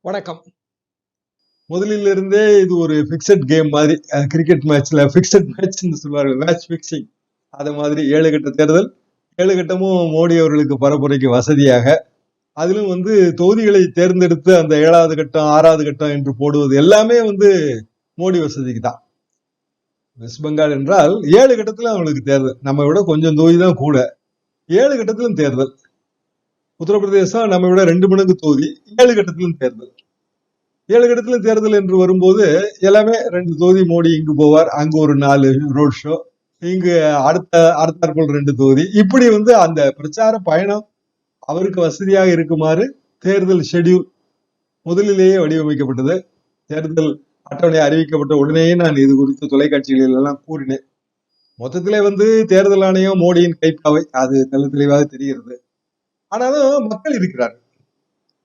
வணக்கம். முதலில் இருந்தே இது ஒரு பிக்சட் கேம் மாதிரி. கிரிக்கெட் மேட்ச்ல பிக்சட் மேட்ச்னு சொல்வார்கள், மேட்ச் பிக்சிங். அது மாதிரி 7 கட்ட தேர்தல். 7 கட்டமும் மோடி அவர்களுக்கு பரப்புரைக்கு வசதியாக, அதிலும் தொகுதிகளை தேர்ந்தெடுத்து அந்த 7வது கட்டம் 6வது கட்டம் என்று போடுவது எல்லாமே மோடி வசதிக்கு தான். வெஸ்ட் பெங்கால் என்றால் 7 கட்டத்திலும் அவங்களுக்கு தேர்தல். நம்ம விட கொஞ்சம் தொகுதி தான் கூட, 7 கட்டத்திலும் தேர்தல். உத்தரப்பிரதேசம் நம்ம விட 2 மடங்கு தொகுதி, 7 கட்டத்திலும் தேர்தல். 7 கட்டத்திலும் தேர்தல் என்று வரும்போது எல்லாமே 2 தொகுதி மோடி இங்கு போவார், அங்கு ஒரு 4 ரோட் ஷோ, இங்கு அடுத்தாற்போல் 2 தொகுதி. இப்படி அந்த பிரச்சார பயணம் அவருக்கு வசதியாக இருக்குமாறு தேர்தல் ஷெட்யூல் முதலிலேயே வடிவமைக்கப்பட்டது. தேர்தல் அட்டவணை அறிவிக்கப்பட்ட உடனேயே நான் இது குறித்து தொலைக்காட்சிகளில் எல்லாம் கூறினேன். மொத்தத்திலே தேர்தல் ஆணையம் மோடியின் கைப்பாவை, அது நல்ல தெளிவாக தெரிகிறது. ஆனாலும் மக்கள் இருக்கிறார்கள்,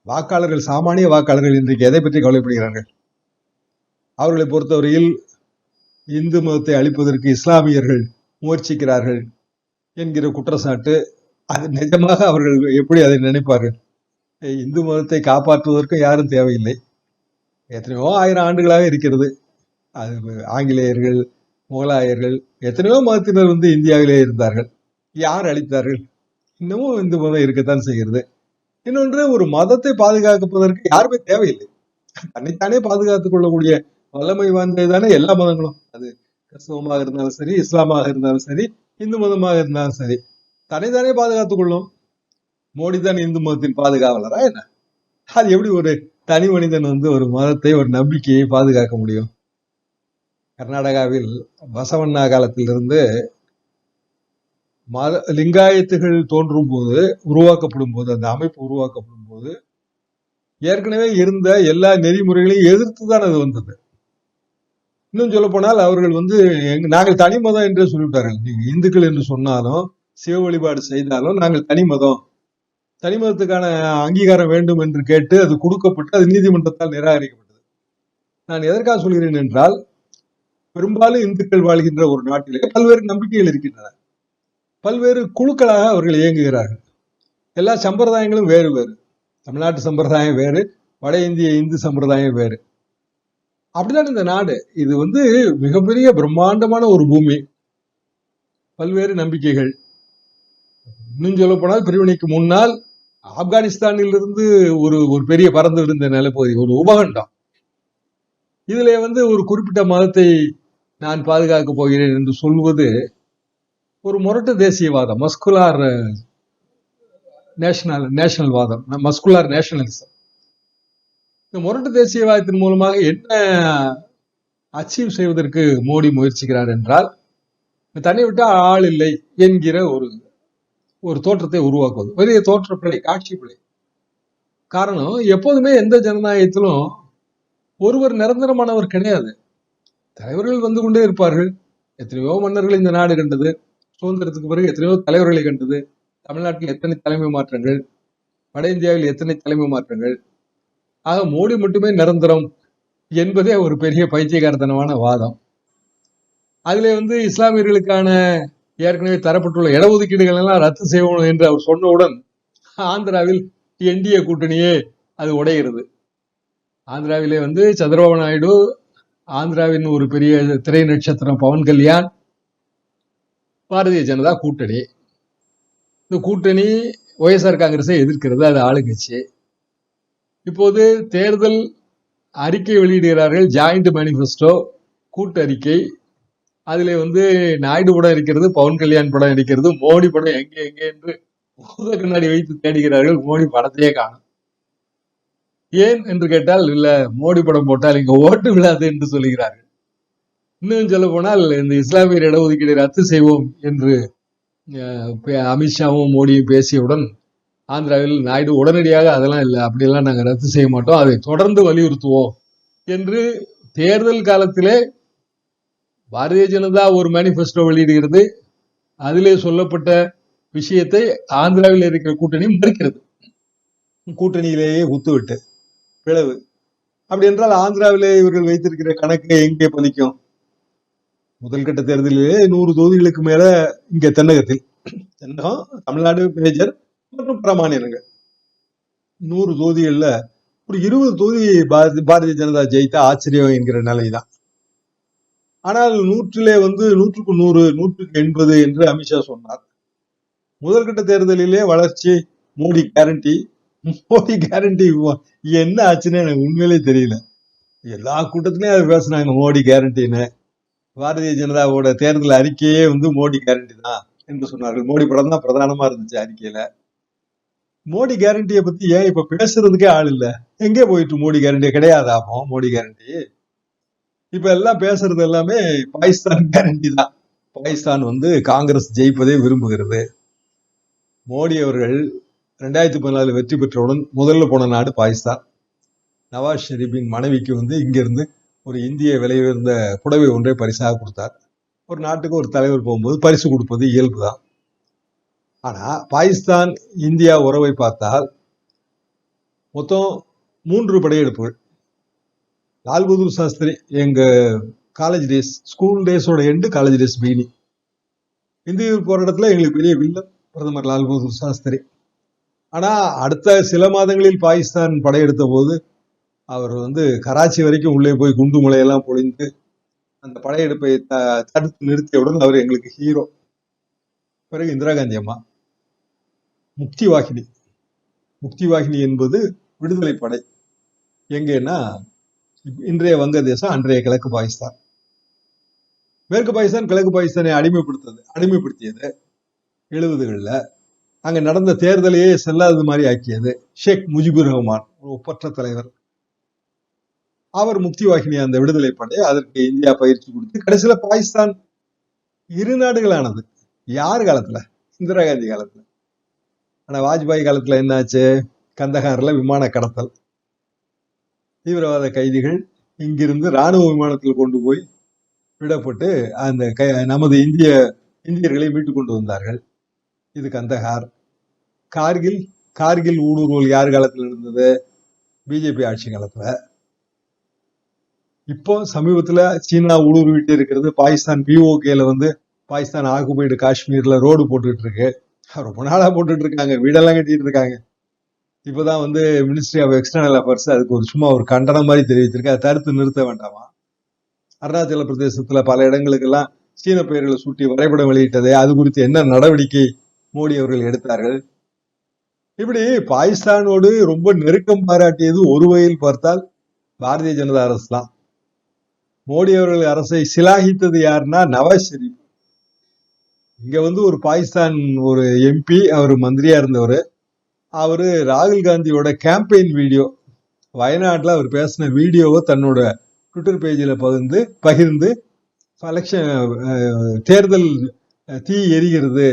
வாக்காளர்கள், சாமானிய வாக்காளர்கள் இன்றைக்கு எதை பற்றி கவலைப்படுகிறார்கள்? அவர்களை பொறுத்தவரையில் இந்து மதத்தை அழிப்பதற்கு இஸ்லாமியர்கள் முயற்சிக்கிறார்கள் என்கிற குற்றச்சாட்டு. அது நிஜமாக அவர்கள் எப்படி அதை நினைப்பார்கள்? இந்து மதத்தை காப்பாற்றுவதற்கு யாரும் தேவையில்லை. எத்தனையோ 1000 ஆண்டுகளாக இருக்கிறது. அது ஆங்கிலேயர்கள், முகலாயர்கள், எத்தனையோ மதத்தினர் இந்தியாவிலே இருந்தார்கள். யார் அழித்தார்கள்? இன்னமும் இந்து மதம் இருக்கத்தான் செய்கிறது. இன்னொன்று, ஒரு மதத்தை பாதுகாப்பதற்கு யாருமே தேவையில்லை. தன்னைத்தானே பாதுகாத்துக் கொள்ளக்கூடிய வல்லமை வாய்ந்ததானே எல்லா மதங்களும். அது கிறிஸ்தவமாக இருந்தாலும் சரி, இஸ்லாமாக இருந்தாலும் சரி, இந்து மதமாக இருந்தாலும் சரி, தன்னைத்தானே பாதுகாத்துக் கொள்ளும். மோடி தான் இந்து மதத்தின் பாதுகாவலரா என்ன? அது எப்படி ஒரு தனி மனிதன் ஒரு மதத்தை, ஒரு நம்பிக்கையை பாதுகாக்க முடியும்? கர்நாடகாவில் பசவண்ணா காலத்திலிருந்து லிங்காயத்துகள் தோன்றும் போது, உருவாக்கப்படும் போது, அந்த அமைப்பு உருவாக்கப்படும் போது ஏற்கனவே இருந்த எல்லா நெறிமுறைகளையும் எதிர்த்துதான் அது வந்தது. இன்னும் சொல்ல போனால் அவர்கள் நாங்கள் தனி மதம் என்றே சொல்லிவிட்டார்கள். நீங்க இந்துக்கள் என்று சொன்னாலும், சிவ வழிபாடு செய்தாலும் நாங்கள் தனி மதம், தனி மதத்துக்கான அங்கீகாரம் வேண்டும் என்று கேட்டு அது கொடுக்கப்பட்டு அது நீதிமன்றத்தால் நிராகரிக்கப்பட்டது. நான் எதற்காக சொல்கிறேன் என்றால், பெரும்பாலும் இந்துக்கள் வாழ்கின்ற ஒரு நாட்டிலே பல்வேறு நம்பிக்கைகள் இருக்கின்றன. பல்வேறு குழுக்களாக அவர்கள் இயங்குகிறார்கள். எல்லா சம்பிரதாயங்களும் வேறு வேறு. தமிழ்நாட்டு சம்பிரதாயம் வேறு, வட இந்திய இந்து சம்பிரதாயம் வேறு. அப்படிதான் இந்த நாடு. இது மிகப்பெரிய பிரம்மாண்டமான ஒரு பூமி, பல்வேறு நம்பிக்கைகள். இன்னும் சொல்ல போனால், பிரிவினைக்கு முன்னால் ஆப்கானிஸ்தானில் இருந்து ஒரு பெரிய பறந்து விழுந்த நிலப்பகுதி, ஒரு உபகண்டம். இதுல ஒரு குறிப்பிட்ட மதத்தை நான் பாதுகாக்கப் போகிறேன் என்று சொல்வது ஒரு முரட்டு தேசியவாதம், மஸ்குலார் நேஷனல் வாதம், மஸ்குலார் நேஷனலிசம். இந்த முரட்டு தேசியவாதத்தின் மூலமாக என்ன அச்சீவ் செய்வதற்கு மோடி முயற்சிக்கிறார் என்றால், தன்னை விட்டு ஆள் இல்லை என்கிற ஒரு தோற்றத்தை உருவாக்குவது. பெரிய தோற்ற பிழை, காட்சி பிழை. காரணம், எப்போதுமே எந்த ஜனநாயகத்திலும் ஒருவர் நிரந்தரமானவர் கிடையாது. தலைவர்கள் வந்து கொண்டே இருப்பார்கள். எத்தனையோ மன்னர்கள் இந்த நாடு கண்டது. சுதந்திரத்துக்கு பிறகு எத்தனையோ தலைவர்களை கண்டது. தமிழ்நாட்டில் எத்தனை தலைமை மாற்றங்கள், வட இந்தியாவில் எத்தனை தலைமை மாற்றங்கள். ஆக மோடி மட்டுமே நிரந்தரம் என்பதே ஒரு பெரிய பைத்தியகாரத்தனமான வாதம். அதிலே இஸ்லாமியர்களுக்கான ஏற்கனவே தரப்பட்டுள்ள இடஒதுக்கீடுகள் எல்லாம் ரத்து செய்வோம் என்று அவர் சொன்னவுடன் ஆந்திராவில் என்டிஏ கூட்டணியே அது உடைகிறது. ஆந்திராவிலே சந்திரபாபு நாயுடு, ஆந்திராவின் ஒரு பெரிய திரை நட்சத்திரம் பவன் கல்யாண், பாரதிய ஜனதா கூட்டணி. இந்த கூட்டணி ஒய்எஸ்ஆர் காங்கிரஸை எதிர்க்கிறது, அது ஆளுங்கட்சி. இப்போது தேர்தல் அறிக்கை வெளியிடுகிறார்கள், ஜாயிண்ட் மேனிபெஸ்டோ, கூட்டறிக்கை. அதிலே நாயுடு படம் இருக்கிறது, பவன் கல்யாண் படம் இருக்கிறது, மோடி படம் எங்கே எங்கே என்று பூத கண்ணாடி வைத்து தேடுகிறார்கள். மோடி படத்தையே காணும். ஏன் என்று கேட்டால், இல்ல மோடி படம் போட்டால் இங்க ஓட்டு விழாது என்று சொல்லுகிறார்கள். இன்னும் சொல்ல போனால், இந்த இஸ்லாமியர் இடஒதுக்கீடை ரத்து செய்வோம் என்று அமித்ஷாவும் மோடியும் பேசியவுடன் ஆந்திராவில் நாயுடு உடனடியாக அதெல்லாம் இல்லை, அப்படியெல்லாம் நாங்கள் ரத்து செய்ய மாட்டோம், அதை தொடர்ந்து வலியுறுத்துவோம் என்று தேர்தல் காலத்திலே பாரதிய ஜனதா ஒரு மேனிபெஸ்டோ வெளியிடுகிறது. அதிலே சொல்லப்பட்ட விஷயத்தை ஆந்திராவில் இருக்கிற கூட்டணி மறுக்கிறது. கூட்டணியிலேயே குத்துவிட்டு பிளவு. அப்படி என்றால் ஆந்திராவிலே இவர்கள் வைத்திருக்கிற கணக்கு எங்கே பலிக்கும்? முதல் கட்ட தேர்தலிலே 100 தொகுதிகளுக்கு மேல இங்க தென்னகத்தில், தமிழ்நாடு மேஜர் மற்றும் பிற மாநிலங்கள் 100 தொகுதிகள்ல ஒரு 20 தொகுதி பாரதிய ஜனதா ஜெயித்தா ஆச்சரியம் என்கிற நிலைதான். ஆனால் 100லே 100க்கு 100, 100க்கு 80 என்று அமித்ஷா சொன்னார். முதல்கட்ட தேர்தலிலே வளர்ச்சி, மோடி கேரண்டி. மோடி கேரண்டி என்ன ஆச்சுன்னு எனக்கு உண்மையிலே தெரியல. எல்லா கூட்டத்திலையும் அது பேசுனாங்க, மோடி கேரண்டின்னு. பாரதிய ஜனதாவோட தேர்தல் அறிக்கையே மோடி கேரண்டி தான் என்று சொன்னார்கள். மோடி படம் தான் பிரதானமா இருந்துச்சு அறிக்கையில. மோடி கேரண்டியை பத்தி ஏன் இப்ப பேசுறதுக்கே ஆள் இல்ல? எங்கே போயிட்டு மோடி கேரண்டி கிடையாதாமோ? மோடி கேரண்டி இப்ப எல்லாம் பேசுறது எல்லாமே பாகிஸ்தான் கேரண்டி தான். பாகிஸ்தான் காங்கிரஸ் ஜெயிப்பதை விரும்புகிறது. மோடி அவர்கள் 2014 வெற்றி பெற்றவுடன் முதல்ல போன நாடு பாகிஸ்தான். நவாஸ் ஷெரீப்பின் மனைவிக்கு இங்கிருந்து ஒரு இந்திய விலை உயர்ந்த புடவை ஒன்றை பரிசாக கொடுத்தார். ஒரு நாட்டுக்கு ஒரு தலைவர் போகும்போது பரிசு கொடுப்பது இயல்புதான். ஆனா பாகிஸ்தான் இந்தியா உறவை பார்த்தால் மொத்தம் 3 படையெடுப்புகள். லால் பகதூர் சாஸ்திரி எங்க காலேஜ் டேஸ், ஸ்கூல் டேஸோட எண்டு, காலேஜ் டேஸ் பிகினிங். இந்திய போராட்டத்துல எங்களுக்கு பெரிய வில்லன் பிரதமர் லால் பகதூர் சாஸ்திரி. ஆனா அடுத்த சில மாதங்களில் பாகிஸ்தான் படையெடுத்த போது அவர் கராச்சி வரைக்கும் உள்ளே போய் குண்டு மலையெல்லாம் பொழிந்து அந்த படையெடுப்பை தடுத்து நிறுத்தியவுடன் அவர் எங்களுக்கு ஹீரோ. பிறகு இந்திரா காந்தி அம்மா முக்தி வாகினி. முக்தி வாகினி என்பது விடுதலை படை. எங்கன்னா இன்றைய வங்கதேசம், அன்றைய கிழக்கு பாகிஸ்தான். மேற்கு பாகிஸ்தான் கிழக்கு பாகிஸ்தானை அடிமைப்படுத்தியது 70களில். அங்க நடந்த தேர்தலையே செல்லாதது மாதிரி ஆக்கியது ஷேக் முஜிபுர் ரஹ்மான், ஒப்பற்ற தலைவர். அவர் முக்தி வாகினி, அந்த விடுதலை படை, அதற்கு இந்தியா பயிற்சி கொடுத்து கடைசியில பாகிஸ்தான் இரு நாடுகளானது. யார் காலத்துல? இந்திரா காந்தி காலத்துல. ஆனா வாஜ்பாய் காலத்துல என்னாச்சு? கந்தகார்ல விமான கடத்தல், தீவிரவாத கைதிகள் இங்கிருந்து ராணுவ விமானத்தில் கொண்டு போய் விடப்பட்டு அந்த நமது இந்தியர்களை மீட்டுக் கொண்டு வந்தார்கள். இது கந்தகார். கார்கில் ஊடுருவல் யார் காலத்துல இருந்தது? பிஜேபி ஆட்சி காலத்துல. இப்போ சமீபத்துல சீனா ஊடுருவிட்டு இருக்கிறது. பாகிஸ்தான் பிஓகேல பாகிஸ்தான் ஆக்குபைடு காஷ்மீர்ல ரோடு போட்டுட்டு இருக்கு. ரொம்ப நாளா போட்டுட்டு இருக்காங்க, வீடெல்லாம் கட்டிட்டு இருக்காங்க. இப்பதான் மினிஸ்ட்ரி ஆஃப் எக்ஸ்டர்னல் அஃபேர்ஸ் அதுக்கு சும்மா ஒரு கண்டனம் மாதிரி தெரிவித்திருக்கு. அதை தடுத்து நிறுத்த வேண்டாமா? அருணாச்சல பிரதேசத்துல பல இடங்களுக்கெல்லாம் சீன பெயர்களை சூட்டி வரைபடம் வெளியிட்டதே, அது குறித்து என்ன நடவடிக்கை மோடி அவர்கள் எடுத்தார்கள்? இப்படி பாகிஸ்தானோடு ரொம்ப நெருக்கம் பாராட்டியது ஒரு வகையில் பார்த்தால் பாரதிய ஜனதா அரசு தான். மோடி அவர்கள் அரசை சிலாகித்தது யாருன்னா நவாஸ் ஷெரீப். இங்க ஒரு பாகிஸ்தான் ஒரு எம்பி, அவர் மந்திரியா இருந்தவர். அவரு ராகுல் காந்தியோட கேம்பெயின் வீடியோ, வயநாட்டுல அவர் பேசின வீடியோவை தன்னோட ட்விட்டர் பேஜில் பகிர்ந்து தேர்தல் தீ எரிகிறது,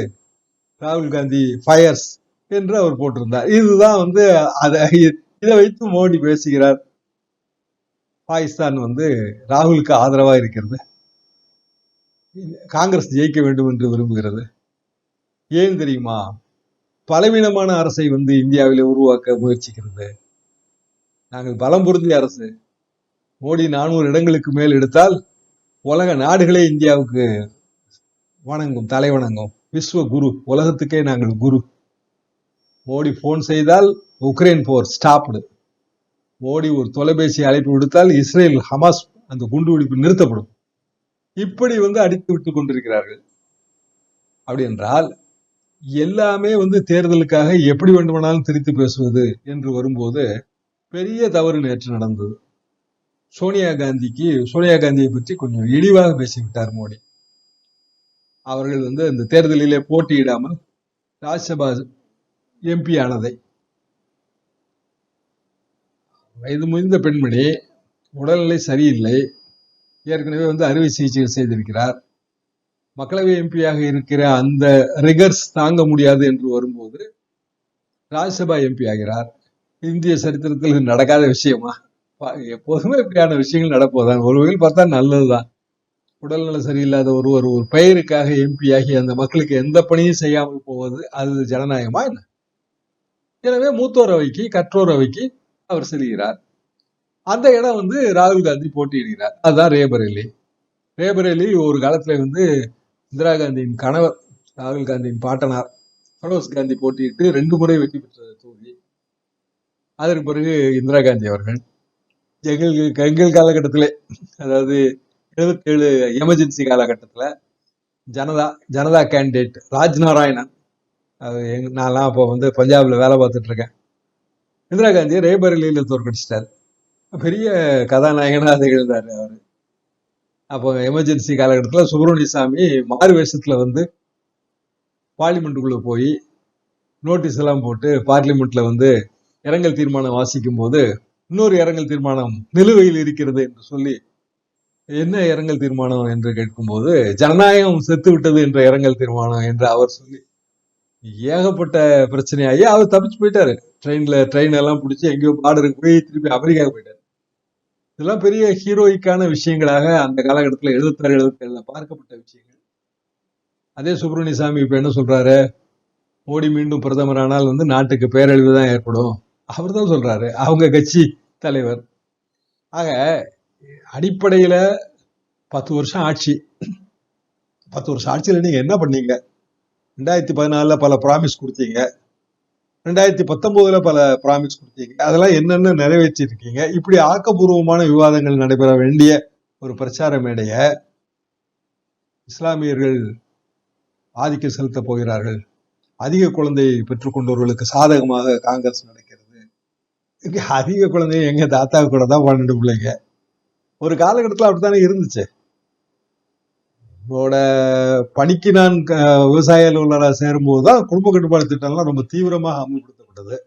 ராகுல் காந்தி ஃபயர்ஸ் என்று அவர் போட்டிருந்தார். இதுதான் இதை வைத்து மோடி பேசுகிறார். பாகிஸ்தான் ராகுலுக்கு ஆதரவா இருக்கிறது, காங்கிரஸ் ஜெயிக்க வேண்டும் என்று விரும்புகிறது. ஏன் தெரியுமா? பலவீனமான அரசை இந்தியாவிலே உருவாக்க முயற்சிக்கிறது. நாங்கள் பலம் பொருந்திய அரசு. மோடி 400 இடங்களுக்கு மேல் எடுத்தால் உலக நாடுகளே இந்தியாவுக்கு தலை வணங்கும். விஸ்வ குரு, உலகத்துக்கே நாங்கள் குரு. மோடி போன் செய்தால் உக்ரைன் போர் ஸ்டாப்டு. மோடி ஒரு தொலைபேசி அழைப்பு விடுத்தால் இஸ்ரேல் ஹமாஸ் அந்த குண்டுவெடிப்பு நிறுத்தப்படும். இப்படி அடித்து விட்டு கொண்டிருக்கிறார்கள். அப்படி என்றால் எல்லாமே தேர்தலுக்காக எப்படி வேண்டுமானாலும் திரித்து பேசுவது என்று வரும்போது பெரிய தவறு நேற்று நடந்தது. சோனியா காந்தியை பற்றி கொஞ்சம் இழிவாக பேசிவிட்டார் மோடி. அவர்கள் இந்த தேர்தலிலே போட்டியிடாமல் ராஜ்யசபா எம்பி ஆனதை. வயது முதிர்ந்த பெண்மணி, உடல்நிலை சரியில்லை, ஏற்கனவே அறுவை சிகிச்சை செய்திருக்கிறார். மக்களவை எம்பியாக இருக்கிற அந்த ரிகர்ஸ் தாங்க முடியாது என்று வரும்போது ராஜ்யசபா எம்பி ஆகிறார். இந்திய சரித்திரத்தில் நடக்காத விஷயமா? எப்போதுமே இப்படியான விஷயங்கள் நடப்பதுதான். ஒரு வகையில் பார்த்தா நல்லதுதான். உடல்நல சரியில்லாத ஒருவர் ஒரு பெயருக்காக எம்பி ஆகி அந்த மக்களுக்கு எந்த பணியும் செய்யாமல் போவது அது ஜனநாயகமா என்ன? எனவே மூத்தோர் அவைக்கு, கற்றோர் அவைக்கு அவர் செல்கிறார். அந்த இடம் ராகுல் காந்தி போட்டியிடுகிறார். அதுதான் ரேபரேலி. ரேபரேலி ஒரு காலத்துல இந்திரா காந்தியின் கணவர், ராகுல் காந்தியின் பாட்டனார் ஃபரோஸ் காந்தி போட்டியிட்டு 2 முறை வெற்றி பெற்ற தொகுதி. அதற்கு பிறகு இந்திரா காந்தி அவர்கள் எங்கள் காலகட்டத்திலே, அதாவது 77 எமர்ஜென்சி காலகட்டத்துல ஜனதா கேண்டிடேட் ராஜ்நாராயணன், நான்லாம் அப்போ பஞ்சாப்ல வேலை பார்த்துட்டு இருக்கேன். இந்திரா காந்தியை ரேபரேலியில தோற்கடிச்சிட்டார். பெரிய கதாநாயகனா திகழ்ந்தார் அவரு. அப்போ எமர்ஜென்சி காலகட்டத்தில் சுப்பிரமணிய சாமி மாறு வேஷத்துல பார்லிமெண்ட்டுக்குள்ள போய் நோட்டீஸ் எல்லாம் போட்டு பார்லிமெண்ட்ல இரங்கல் தீர்மானம் வாசிக்கும் போது, இன்னொரு இரங்கல் தீர்மானம் நிலுவையில் இருக்கிறது என்று சொல்லி, என்ன இரங்கல் தீர்மானம் என்று கேட்கும்போது, ஜனநாயகம் செத்து விட்டது என்ற இரங்கல் தீர்மானம் என்று அவர் சொல்லி ஏகப்பட்ட பிரச்சனையாகி அவர் தப்பிச்சு போயிட்டாரு. ட்ரெயின் எல்லாம் பிடிச்சி எங்கேயோ பார்டருக்கு போய் திருப்பி அமெரிக்காவுக்கு போயிட்டாரு. இதெல்லாம் பெரிய ஹீரோயிக்கான விஷயங்களாக அந்த காலகட்டத்தில் 76-77 பார்க்கப்பட்ட விஷயங்கள். அதே சுப்பிரமணிய சாமி இப்ப என்ன சொல்றாரு, மோடி மீண்டும் பிரதமரானால் நாட்டுக்கு பேரழிவு தான் ஏற்படும், அவர் தான் சொல்றாரு, அவங்க கட்சி தலைவர். ஆக அடிப்படையில 10 வருஷம் ஆட்சி, 10 வருஷம் ஆட்சியில நீங்க என்ன பண்ணீங்க? 2014 பல ப்ராமிஸ் கொடுத்தீங்க, 2019 பல ப்ராமிஸ் கொடுத்தீங்க, அதெல்லாம் என்னென்ன நிறைவேற்றிருக்கீங்க? இப்படி ஆக்கப்பூர்வமான விவாதங்கள் நடைபெற வேண்டிய ஒரு பிரச்சார மேடைய இஸ்லாமியர்கள் ஆதிக்கம் செலுத்த போகிறார்கள், அதிக குழந்தை பெற்றுக்கொண்டவர்களுக்கு சாதகமாக காங்கிரஸ் நடக்கிறது. அதிக குழந்தை எங்க தாத்தா கூட தான் 12 பிள்ளைங்க. ஒரு காலகட்டத்தில் அப்படித்தானே இருந்துச்சு. உங்களோட பணிக்கு நான் விவசாய அலுவலராக சேரும்போதுதான் குடும்ப கட்டுப்பாடு திட்டம்லாம் ரொம்ப தீவிரமாக அமல்படுத்தப்பட்டது.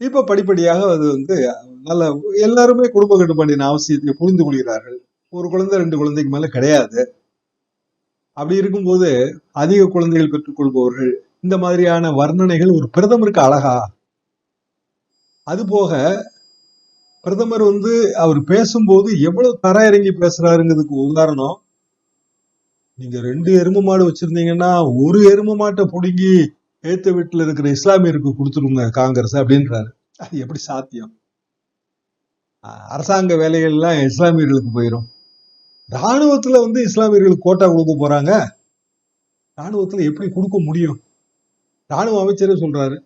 இப்ப படிப்படியாக அது நல்ல எல்லாருமே குடும்ப கட்டுப்பாட்டின் அவசியத்தை புரிந்து கொள்கிறார்கள். ஒரு குழந்தை 2 குழந்தைக்கு மேல கிடையாது. அப்படி இருக்கும்போது அதிக குழந்தைகள் பெற்றுக் கொள்பவர்கள், இந்த மாதிரியான வர்ணனைகள் ஒரு பிரதமருக்கு அழகா? அது போக பிரதமர் அவர் பேசும்போது எவ்வளவு தர இறங்கி பேசுறாருங்கிறதுக்கு உதாரணம், நீங்க 2 எருமை மாடு வச்சிருந்தீங்கன்னா ஒரு எருமை மாட்டை பிடுங்கி ஏத்த வீட்டுல இருக்கிற இஸ்லாமியருக்கு கொடுத்துருங்க காங்கிரஸ் அப்படின்றாரு. அது எப்படி சாத்தியம்? அரசாங்க வேலைகள் எல்லாம் இஸ்லாமியர்களுக்கு போயிடும். ராணுவத்துல இஸ்லாமியர்களுக்கு கோட்டா கொடுக்க போறாங்க. ராணுவத்துல எப்படி கொடுக்க முடியும்? ராணுவ அமைச்சரே சொல்றாரு.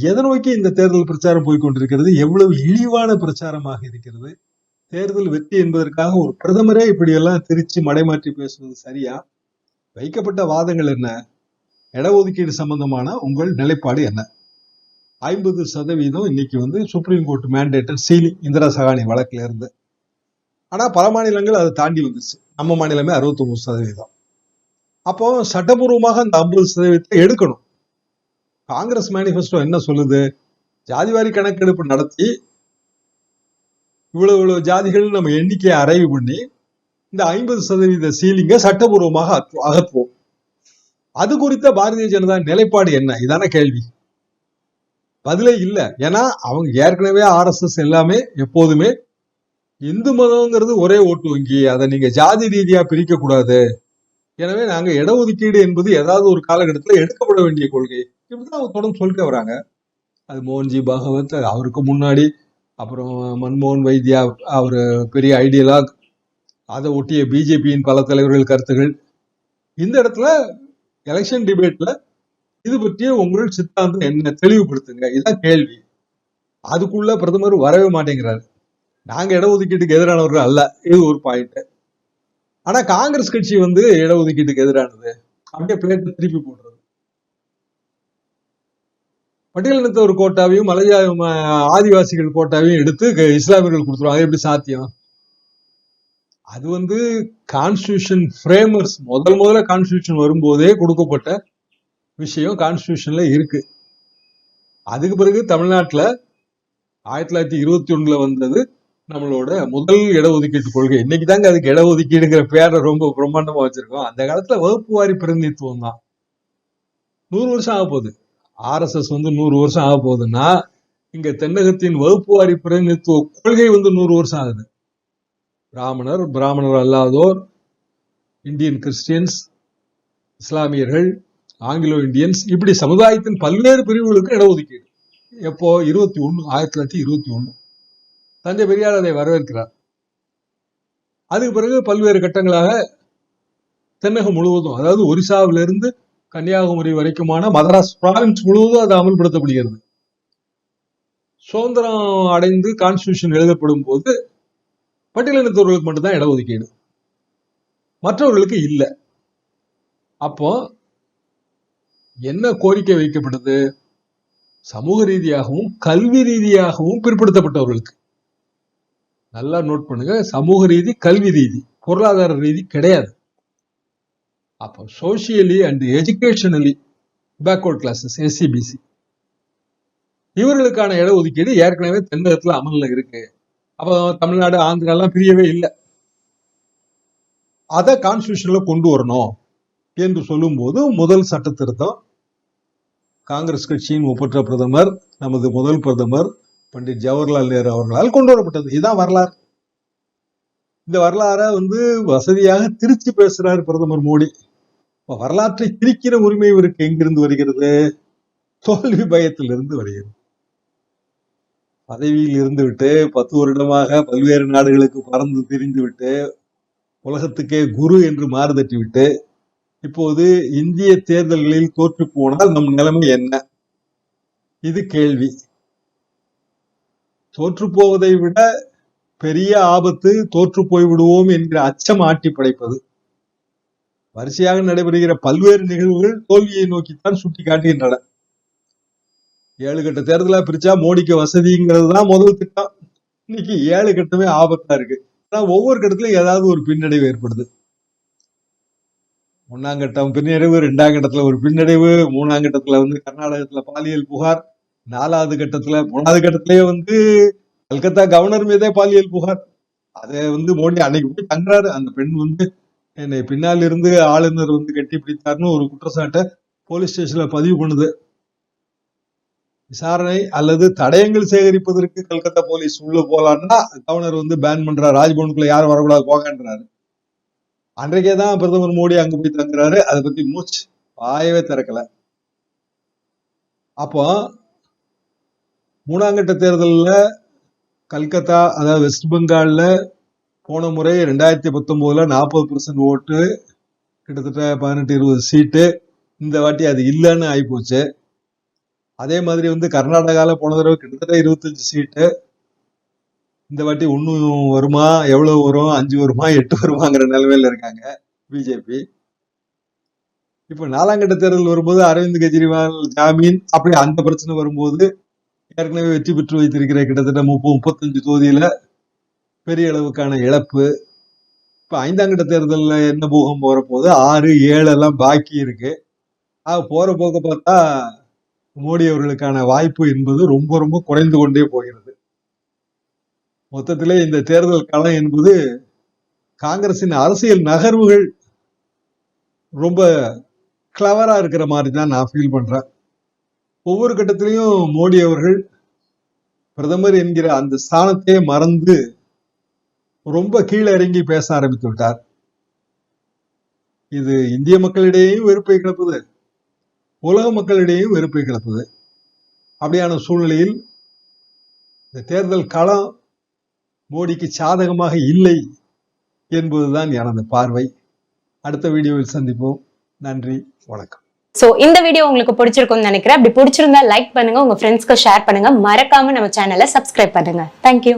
எதை நோக்கி இந்த தேர்தல் பிரச்சாரம் போய்கொண்டிருக்கிறது? எவ்வளவு இழிவான பிரச்சாரமாக இருக்கிறது. தேர்தல் வெற்றி என்பதற்காக ஒரு பிரதமரே இப்படி எல்லாம் திருச்சி மடைமாற்றி பேசுவது சரியா? வைக்கப்பட்ட வாதங்கள் என்ன? இடஒதுக்கீடு சம்பந்தமான உங்கள் நிலைப்பாடு என்ன? 50% இன்னைக்கு supreme court mandated ceiling Indira Sahni வழக்குல இருந்து. ஆனா பல மாநிலங்கள் அதை தாண்டி வந்துருச்சு. நம்ம மாநிலமே 69%. அப்போ சட்டபூர்வமாக அந்த 50% எடுக்கணும். காங்கிரஸ் மேனிபெஸ்டோ என்ன சொல்லுது? ஜாதிவாரி கணக்கெடுப்பு நடத்தி இவ்வளவு ஜாதிகள் நம்ம எண்ணிக்கையை அரைவு பண்ணி இந்த 50% சீலிங்க சட்டபூர்வமாக அகற்றுவோம். அது குறித்த பாரதிய ஜனதா நிலைப்பாடு என்ன? இதான கேள்வி. பதிலே இல்ல. ஏன்னா அவங்க ஏற்கனவே RSS எல்லாமே எப்போதுமே இந்து மதம்ங்கிறது ஒரே ஓட்டு வங்கி, அதை நீங்க ஜாதி ரீதியா பிரிக்க கூடாது, எனவே நாங்க இடஒதுக்கீடு என்பது ஏதாவது ஒரு காலகட்டத்தில் எடுக்கப்பட வேண்டிய கொள்கை, இப்படிதான் அவங்க தொடர்ந்து சொல்லிட்டு வராங்க. அது மோகன்ஜி பாகவத், அவருக்கு முன்னாடி அப்புறம் மன்மோகன் வைத்தியா, அவரு பெரிய ஐடியலாக், அதை ஒட்டிய பிஜேபியின் பல தலைவர்கள் கருத்துகள். இந்த இடத்துல எலெக்ஷன் டிபேட்ல இது பற்றிய உங்கள் சித்தாந்தம் என்ன, தெளிவுபடுத்துங்க, இதுதான் கேள்வி. அதுக்குள்ள பிரதமர் வரவே மாட்டேங்கிறாரு. நாங்க இடஒதுக்கீட்டுக்கு எதிரானவர்கள் அல்ல, இது ஒரு பாயிண்ட். ஆனா காங்கிரஸ் கட்சி இடஒதுக்கீட்டுக்கு எதிரானது, அப்படியே பிளேட்டை திருப்பி போடுறது. பட்டியலினத்த ஒரு கோட்டாவையும் ஆதிவாசிகள் கோட்டாவையும் எடுத்து இஸ்லாமியர்கள் கொடுத்துருவாங்க. எப்படி சாத்தியம்? அது கான்ஸ்டிடியூஷன் ஃப்ரேமர்ஸ் முதல்ல கான்ஸ்டிடியூஷன் வரும்போதே கொடுக்கப்பட்ட விஷயம் கான்ஸ்டிடியூஷன்ல இருக்கு. அதுக்கு பிறகு தமிழ்நாட்டுல 1921 வந்தது நம்மளோட முதல் இடஒதுக்கீட்டு கொள்கை. இன்னைக்கு தாங்க அதுக்கு இடஒதுக்கீடுங்கிற பேரை ரொம்ப பிரம்மாண்டமா வச்சிருக்கோம். அந்த காலத்துல வகுப்பு வாரி பிரதிநிதித்துவம் தான். 100 வருஷம் ஆக போகுது. RSS 100 வருஷம் ஆக போகுதுன்னா, இங்க தென்னகத்தின் வகுப்பு வாரி பிரதிநிதித்துவ கொள்கை 100 வருஷம் ஆகுது. பிராமணர் அல்லாதோர், இந்தியன் கிறிஸ்டியன்ஸ், இஸ்லாமியர்கள், ஆங்கிலோ இந்தியன்ஸ், இப்படி சமுதாயத்தின் பல்வேறு பிரிவுகளுக்கு இடஒதுக்கீடு. எப்போ? 1921. தஞ்சை பெரியார் அதை வரவேற்கிறார். அதுக்கு பிறகு பல்வேறு கட்டங்களாக தென்னகம் முழுவதும், அதாவது ஒரிசாவிலிருந்து கன்னியாகுமரி வரைக்குமான மதராஸ் பிராவின்ஸ் முழுவதும் அது அமல்படுத்தப்படுகிறது. சுதந்திரம் அடைந்து கான்ஸ்டிடியூஷன் எழுதப்படும் போது பட்டியலினத்தவர்களுக்கு மட்டும்தான் இடஒதுக்கீடு, மற்றவர்களுக்கு இல்லை. அப்போ என்ன கோரிக்கை வைக்கப்பட்டது? சமூக ரீதியாகவும் கல்வி ரீதியாகவும் பிற்படுத்தப்பட்டவர்களுக்கு. நல்லா நோட் பண்ணுங்க, சமூக ரீதி, கல்வி ரீதி, பொருளாதார ரீதி கிடையாது. அப்போ socially and educationally backward classes, SCBC, இவர்களுக்கான இடஒதுக்கீடு ஏற்கனவே தென்னகத்துல அமல்ல இருக்கு. அப்போ தமிழ்நாடு, ஆந்திராலாம் பிரியவே இல்லை. அதை கான்ஸ்டிடியூஷன்ல கொண்டு வரணும் என்று சொல்லும் போது முதல் சட்ட திருத்தம் காங்கிரஸ் கட்சியின் ஒப்பற்ற பிரதமர், நமது முதல் பிரதமர் பண்டிட் ஜவஹர்லால் நேரு அவர்களால் கொண்டு வரப்பட்டது. இதுதான் வரலாறு. இந்த வரலாறை வசதியாக திருச்சி பேசுறாரு பிரதமர் மோடி. வரலாற்றை திரிக்கிற உரிமை இவருக்கு எங்கிருந்து வருகிறது? தோல்வி பயத்திலிருந்து வருகிறது. பதவியில் இருந்து விட்டு 10 வருடமாக பல்வேறு நாடுகளுக்கு பறந்து திரிந்து விட்டு உலகத்துக்கே குரு என்று மாறுதட்டி விட்டு இப்போது இந்திய தேர்தல்களில் தோற்று போனால் நம் நிலைமை என்ன? இது கேள்வி. தோற்று போவதை விட பெரிய ஆபத்து தோற்று போய்விடுவோம் என்கிற அச்சம் ஆட்டி படைப்பது. வரிசையாக நடைபெறுகிற பல்வேறு நிகழ்வுகள் தோல்வியை நோக்கித்தான் சுட்டி காட்டுகின்றன. 7 கட்ட தேர்தலா பிரிச்சா மோடிக்கு வசதிங்கிறது தான் முதல் திட்டம். இன்னைக்கு 7 கட்டமே ஆபத்தா இருக்கு. ஒவ்வொரு கட்டத்திலும் ஏதாவது ஒரு பின்னடைவு ஏற்படுது. 1ஆம் கட்டம் பின்னடைவு, 2ஆம் கட்டத்துல ஒரு பின்னடைவு, 3ஆம் கட்டத்துல கர்நாடகத்துல பாலியல் புகார், 4வது கட்டத்துல 3வது கட்டத்திலேயே கல்கத்தா கவர்னர் மீதே பாலியல் புகார். அதை மோடி அன்னைக்கு போய் தங்குறாரு. அந்த பெண் என்னை பின்னால் இருந்து ஆளுநர் கட்டி பிடித்தார்னு ஒரு குற்றச்சாட்டை போலீஸ் ஸ்டேஷன்ல பதிவு பண்ணுது. விசாரணை அல்லது தடயங்கள் சேகரிப்பதற்கு கல்கத்தா போலீஸ் உள்ள போலான்னா கவர்னர் பேன் பண்றாரு. ராஜ்பவனுக்குள்ள யாரும் வரக்கூடாது போகன்றாரு. அன்றைக்கேதான் பிரதமர் மோடி அங்க போய் தங்குறாரு. அதை பத்தி மூச்சு வாயவே திறக்கல. அப்போ 3ஆம் கட்ட தேர்தலில் கல்கத்தா, அதாவது வெஸ்ட் பெங்கால்ல போன முறை 2019 40% ஓட்டு, கிட்டத்தட்ட 18-20 சீட்டு. இந்த வாட்டி அது இல்லைன்னு ஆயிப்போச்சு. அதே மாதிரி கர்நாடகால போன தடவை கிட்டத்தட்ட 25 சீட்டு. இந்த வாட்டி ஒன்னும் வருமா, எவ்வளவு வரும், 5 வருமா, 8 வருமாங்கிற நிலைமையில இருக்காங்க பிஜேபி. இப்ப 4ஆம் கட்ட தேர்தல் வரும்போது அரவிந்த் கெஜ்ரிவால் ஜாமீன், அப்படி அந்த பிரச்சனை வரும்போது ஏற்கனவே வெற்றி பெற்று வைத்திருக்கிற கிட்டத்தட்ட 30-35 தொகுதியில பெரிய அளவுக்கான இழப்பு. இப்ப 5ஆம் கட்ட தேர்தலில் என்ன பூகம் போற போது 6, 7 எல்லாம் பாக்கி இருக்கு. போற போக்க பார்த்தா மோடி அவர்களுக்கான வாய்ப்பு என்பது ரொம்ப ரொம்ப குறைந்து கொண்டே போகிறது. மொத்தத்திலே இந்த தேர்தல் களம் என்பது காங்கிரசின் அரசியல் நகர்வுகள் ரொம்ப கிளவரா இருக்கிற மாதிரி தான் நான் ஃபீல் பண்றேன். ஒவ்வொரு கட்டத்திலையும் மோடி அவர்கள் பிரதமர் என்கிற அந்த ஸ்தானத்தையே மறந்து ரொம்ப கீழே இறங்கி பேச ஆரம்பித்து விட்டார். இது இந்திய மக்களிடையேயும் வெறுப்பை கிளப்புது, உலக மக்களிடையும் வெறுப்பை கிளப்புது. அப்படியான சூழ்நிலையில் இந்த தேர்தல் களம் மோடிக்கு சாதகமாக இல்லை என்பதுதான் எனது பார்வை. அடுத்த வீடியோவில் சந்திப்போம். நன்றி, வணக்கம். சோ இந்த வீடியோ உங்களுக்கு பிடிச்சிருக்கும்னு நினைக்கிறேன். அப்படி பிடிச்சிருந்தா லைக் பண்ணுங்க, உங்க ஃப்ரெண்ட்ஸ்க்கு ஷேர் பண்ணுங்க, மறக்காம நம்ம சேனலை சப்ஸ்கிரைப் பண்ணுங்க. தேங்க்யூ.